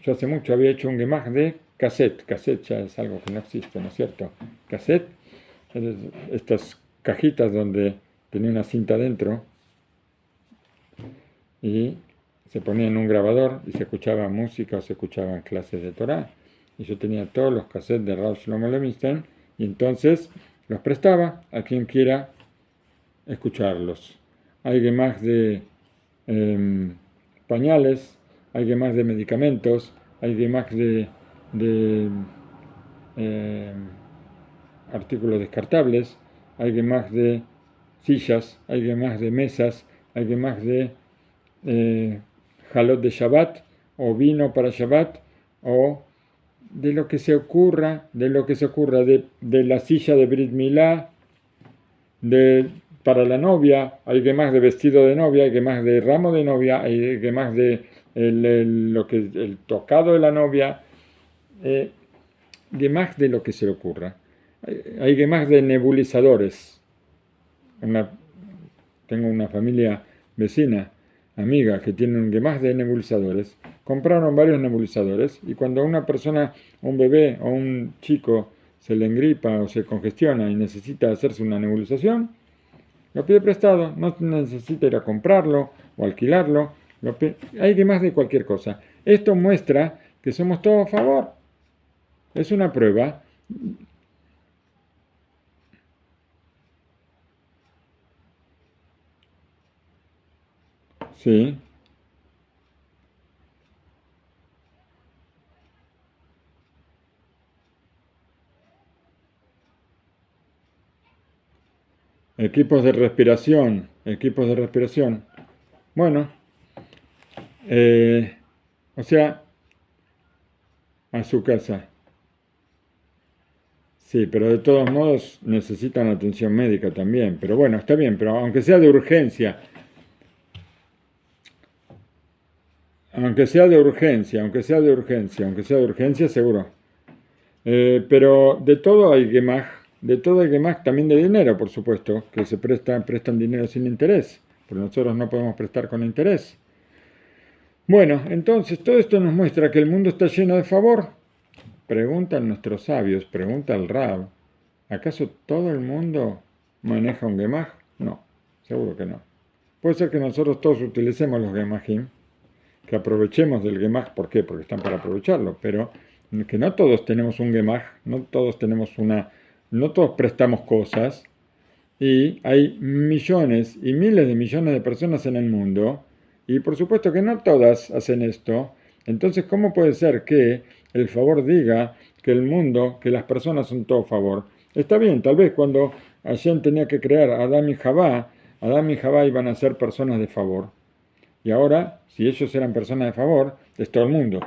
yo hace mucho había hecho un Gemach de cassette. Cassette ya es algo que no existe, ¿no es cierto? Cassette, estas cajitas donde tenía una cinta dentro y se ponía en un grabador y se escuchaba música o se escuchaban clases de Torah. Y yo tenía todos los cassettes de Rav Shlomo Levinstein y entonces los prestaba a quien quiera escucharlos. Hay Gemach de pañales, hay Gemach de medicamentos, hay Gemach de artículos descartables, hay Gemach de sillas, hay Gemach de mesas, hay Gemach de jalot de Shabbat, o vino para Shabbat, o de lo que se ocurra, de la silla de Brit Milá, para la novia, hay Gemach de vestido de novia, hay Gemach de ramo de novia, hay Gemach de el tocado de la novia, Gemach de lo que se le ocurra. Hay Gemach de nebulizadores. Tengo una familia vecina, amiga, que tiene un Gemach de nebulizadores. Compraron varios nebulizadores y cuando una persona, un bebé o un chico se le engripa o se congestiona y necesita hacerse una nebulización, lo pide prestado, no necesita ir a comprarlo o alquilarlo. Hay Gemach de cualquier cosa. Esto muestra que somos todos a favor. Es una prueba. Sí. Equipos de respiración. Bueno, o sea, a su casa. Sí, pero de todos modos necesitan atención médica también. Pero bueno, está bien, pero aunque sea de urgencia, seguro. Pero de todo hay Gemach, también de dinero, por supuesto, que se prestan dinero sin interés, pero nosotros no podemos prestar con interés. Bueno, entonces todo esto nos muestra que el mundo está lleno de favor. Preguntan nuestros sabios, pregunta el Rab, ¿acaso todo el mundo maneja un Gemach? No, seguro que no. Puede ser que nosotros todos utilicemos los Gemachim, que aprovechemos del Gemaj. ¿Por qué? Porque están para aprovecharlo, pero que no todos tenemos un Gemaj, no todos tenemos no todos prestamos cosas, y hay millones y miles de millones de personas en el mundo, y por supuesto que no todas hacen esto. Entonces, ¿cómo puede ser que el favor diga que el mundo, que las personas son todo favor? Está bien, tal vez cuando Hashem tenía que crear a Adán y Jabá iban a ser personas de favor. Y ahora, si ellos eran personas de favor, es todo el mundo,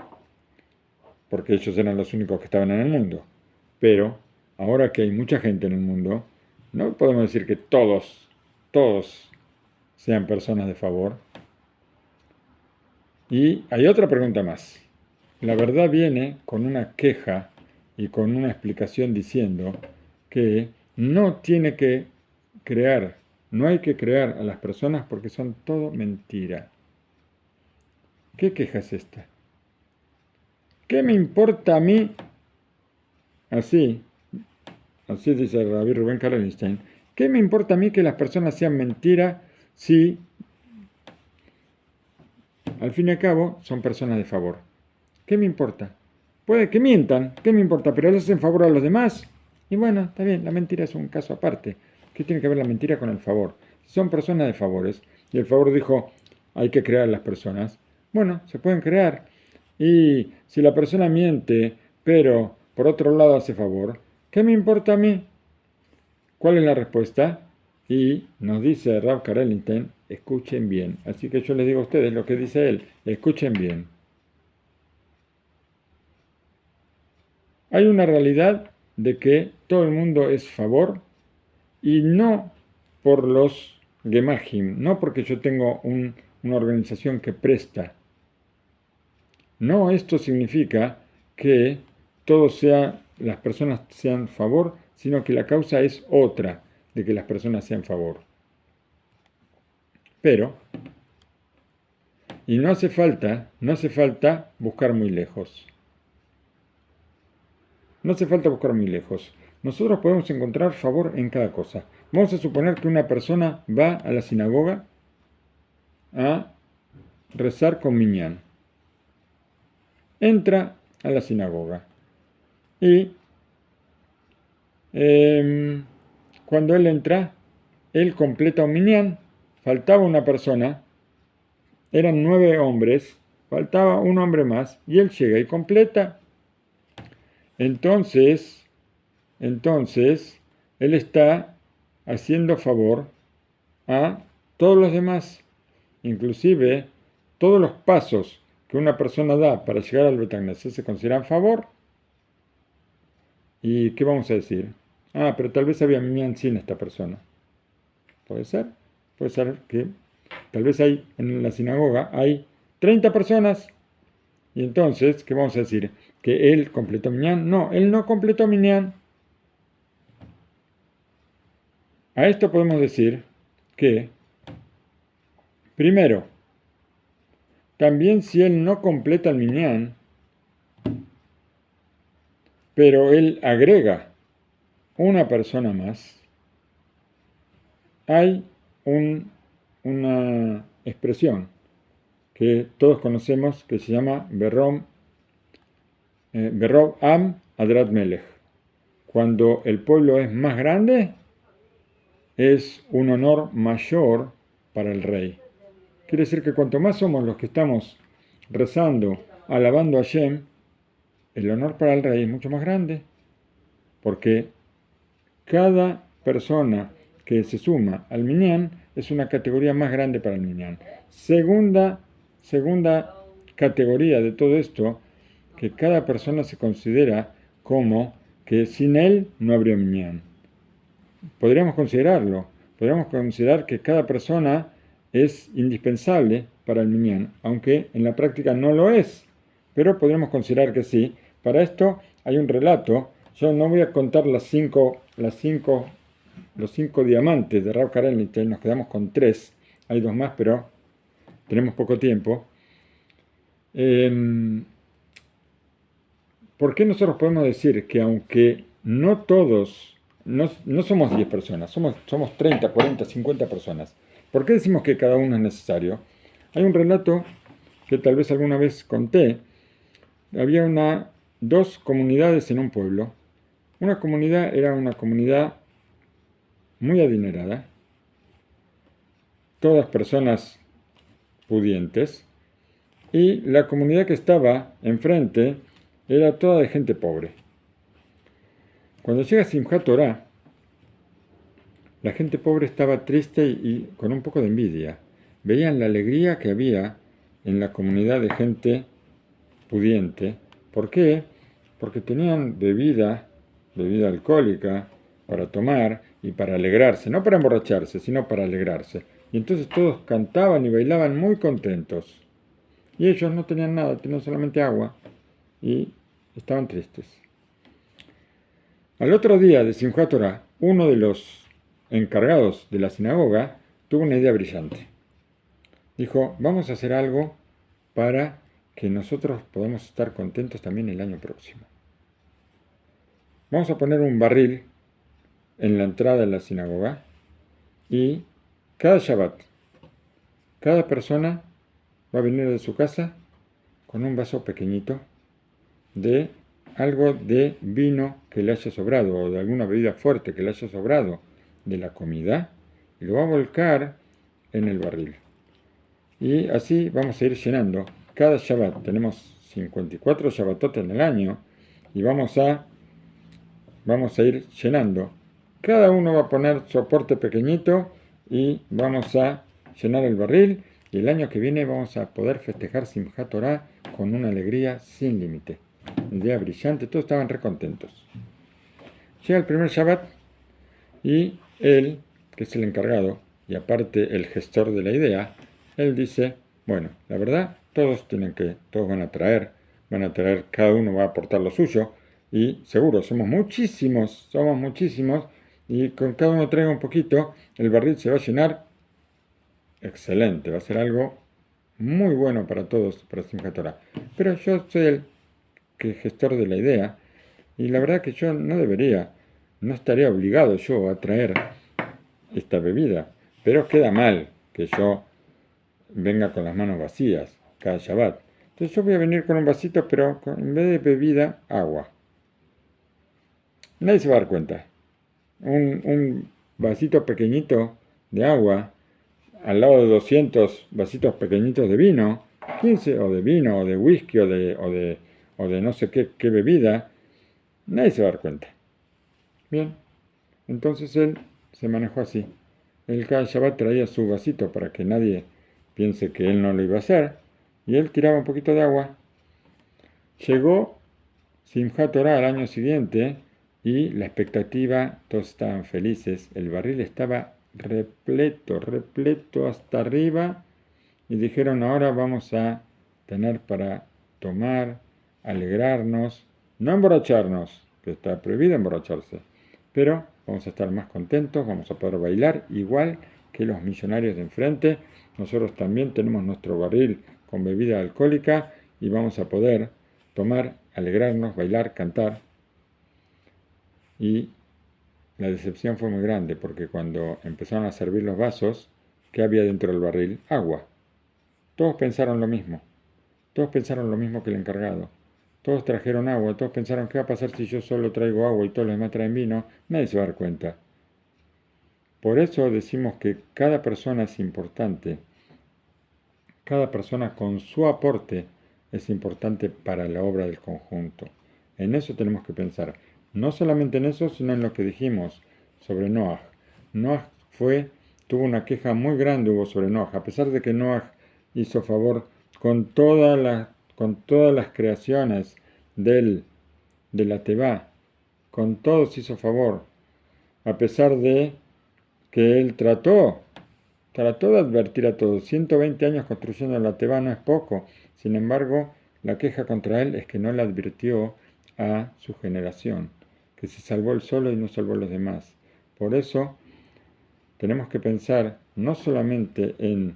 porque ellos eran los únicos que estaban en el mundo. Pero, ahora que hay mucha gente en el mundo, no podemos decir que todos sean personas de favor. Y hay otra pregunta más. La verdad viene con una queja y con una explicación diciendo que no tiene que crear, no hay que crear a las personas porque son todo mentira. ¿Qué queja es esta? ¿Qué me importa a mí? Así dice Rabbi Rubén Karlstein. ¿Qué me importa a mí que las personas sean mentira si al fin y al cabo son personas de favor? ¿Qué me importa? Puede que mientan, ¿qué me importa? Pero les hacen favor a los demás. Y bueno, está bien, la mentira es un caso aparte. ¿Qué tiene que ver la mentira con el favor? Si son personas de favores, y el favor dijo, hay que crear las personas, bueno, se pueden crear. Y si la persona miente, pero por otro lado hace favor, ¿qué me importa a mí? ¿Cuál es la respuesta? Y nos dice Rav Karelstein, escuchen bien. Así que yo les digo a ustedes lo que dice él, escuchen bien. Hay una realidad de que todo el mundo es favor y no por los Gemajim, no porque yo tengo una organización que presta. No, esto significa que las personas sean favor, sino que la causa es otra de que las personas sean favor. Pero, y no hace falta buscar muy lejos. No hace falta buscar muy lejos. Nosotros podemos encontrar favor en cada cosa. Vamos a suponer que una persona va a la sinagoga a rezar con minyan. Entra a la sinagoga y cuando él entra, él completa un minyan. Faltaba una persona, eran 9 hombres, faltaba un hombre más y él llega y completa. Entonces, él está haciendo favor a todos los demás. Inclusive, todos los pasos que una persona da para llegar al Bet Knesset se consideran favor. ¿Y qué vamos a decir? Pero tal vez había minyan sin esta persona. Puede ser que tal vez en la sinagoga hay 30 personas. Y entonces, ¿qué vamos a decir? ¿Que él completó minyan? No, él no completó minyan. A esto podemos decir que, primero, también si él no completa el minyan, pero él agrega una persona más, hay una expresión que todos conocemos que se llama Berov Am Adrat Melech. Cuando el pueblo es más grande, es un honor mayor para el rey. Quiere decir que cuanto más somos los que estamos rezando, alabando a Hashem, el honor para el rey es mucho más grande, porque cada persona que se suma al minyan es una categoría más grande para el minyan. Segunda categoría de todo esto, que cada persona se considera como que sin él no habría minyan. Podríamos considerar que cada persona es indispensable para el minyan, aunque en la práctica no lo es, pero podríamos considerar que sí. Para esto hay un relato. Yo no voy a contar los 5 diamantes de Rav Karelstein, nos quedamos con 3, hay 2 más, pero tenemos poco tiempo. ¿Por qué nosotros podemos decir que aunque no todos, no somos 10 personas, somos 30, 40, 50 personas? ¿Por qué decimos que cada uno es necesario? Hay un relato que tal vez alguna vez conté. Había dos comunidades en un pueblo. Una comunidad era una comunidad muy adinerada, todas personas pudientes, y la comunidad que estaba enfrente era toda de gente pobre. Cuando llega Simchat Torah, la gente pobre estaba triste y con un poco de envidia. Veían la alegría que había en la comunidad de gente pudiente. ¿Por qué? Porque tenían bebida alcohólica para tomar y para alegrarse, no para emborracharse, sino para alegrarse. Y entonces todos cantaban y bailaban muy contentos. Y ellos no tenían nada, tenían solamente agua y estaban tristes. Al otro día de Simchat Torah, uno de los encargados de la sinagoga tuvo una idea brillante. Dijo, vamos a hacer algo para que nosotros podamos estar contentos también el año próximo. Vamos a poner un barril en la entrada de la sinagoga y cada Shabbat, cada persona va a venir de su casa con un vaso pequeñito de algo de vino que le haya sobrado o de alguna bebida fuerte que le haya sobrado de la comida y lo va a volcar en el barril. Y así vamos a ir llenando. Cada Shabbat, tenemos 54 Shabbatot en el año y vamos a ir llenando. Cada uno va a poner su aporte pequeñito y vamos a llenar el barril y el año que viene vamos a poder festejar Simchat Torah con una alegría sin límite. Un día brillante, todos estaban recontentos. Llega el primer Shabbat y él, que es el encargado y aparte el gestor de la idea, él dice, bueno, la verdad, todos van a traer, cada uno va a aportar lo suyo y seguro, somos muchísimos y con cada uno traiga un poquito, el barril se va a llenar. Excelente, va a ser algo muy bueno para todos, para Simchat Torah. Pero yo soy el gestor de la idea y la verdad que yo no estaría obligado yo a traer esta bebida, pero queda mal que yo venga con las manos vacías cada Shabbat. Entonces yo voy a venir con un vasito, pero en vez de bebida, agua. Nadie se va a dar cuenta. Un vasito pequeñito de agua al lado de 200 vasitos pequeñitos de vino, 15 o de vino o de whisky o de no sé qué bebida, nadie se va a dar cuenta. Bien, entonces él se manejó así. Él cada Shabbat traía su vasito para que nadie piense que él no lo iba a hacer, y él tiraba un poquito de agua. Llegó Simchat Torah al año siguiente, y la expectativa, todos estaban felices, el barril estaba repleto hasta arriba, y dijeron, ahora vamos a tener para tomar, alegrarnos, no emborracharnos, que está prohibido emborracharse, pero vamos a estar más contentos, vamos a poder bailar igual que los millonarios de enfrente. Nosotros también tenemos nuestro barril con bebida alcohólica y vamos a poder tomar, alegrarnos, bailar, cantar. Y la decepción fue muy grande porque cuando empezaron a servir los vasos, ¿qué había dentro del barril? Agua. Todos pensaron lo mismo. Todos pensaron lo mismo que el encargado. Todos trajeron agua. Todos pensaron, ¿qué va a pasar si yo solo traigo agua y todos los demás traen vino? Nadie se va a dar cuenta. Por eso decimos que cada persona es importante. Cada persona con su aporte es importante para la obra del conjunto. En eso tenemos que pensar. No solamente en eso, sino en lo que dijimos sobre Noaj. Noaj tuvo una queja muy grande sobre Noaj. A pesar de que Noaj hizo favor con todas las creaciones de la Tevá, con todos hizo favor. A pesar de que él trató de advertir a todos. 120 años construyendo la Tevá no es poco. Sin embargo, la queja contra él es que no le advirtió a su generación, que se salvó él solo y no salvó a los demás. Por eso, tenemos que pensar no solamente en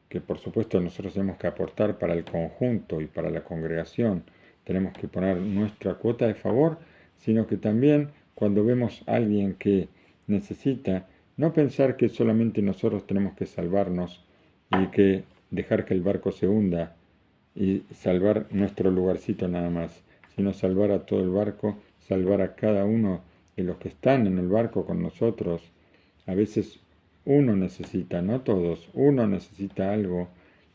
que por supuesto nosotros tenemos que aportar para el conjunto y para la congregación, tenemos que poner nuestra cuota de favor, sino que también cuando vemos a alguien que necesita, no pensar que solamente nosotros tenemos que salvarnos y que dejar que el barco se hunda y salvar nuestro lugarcito nada más, sino salvar a todo el barco, salvar a cada uno de los que están en el barco con nosotros. A veces uno necesita, no todos, uno necesita algo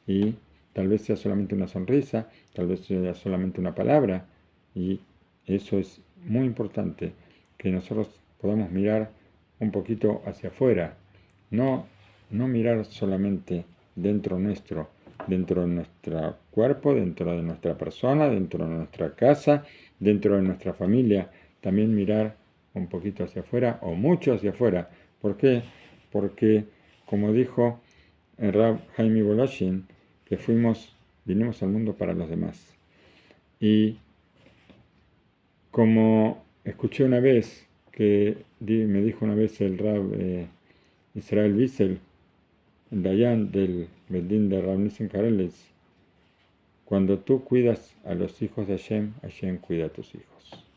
y tal vez sea solamente una sonrisa, tal vez sea solamente una palabra, y eso es muy importante, que nosotros podamos mirar un poquito hacia afuera, no mirar solamente dentro nuestro, dentro de nuestro cuerpo, dentro de nuestra persona, dentro de nuestra casa, dentro de nuestra familia, también mirar un poquito hacia afuera o mucho hacia afuera. ¿Por qué? Porque, como dijo el Rab Jaime Voloshin, que vinimos al mundo para los demás. Y como escuché una vez, me dijo una vez el Rab Israel Wiesel, el Dayan del Bedín de Rab Nissen Careles, cuando tú cuidas a los hijos de Hashem, Hashem cuida a tus hijos.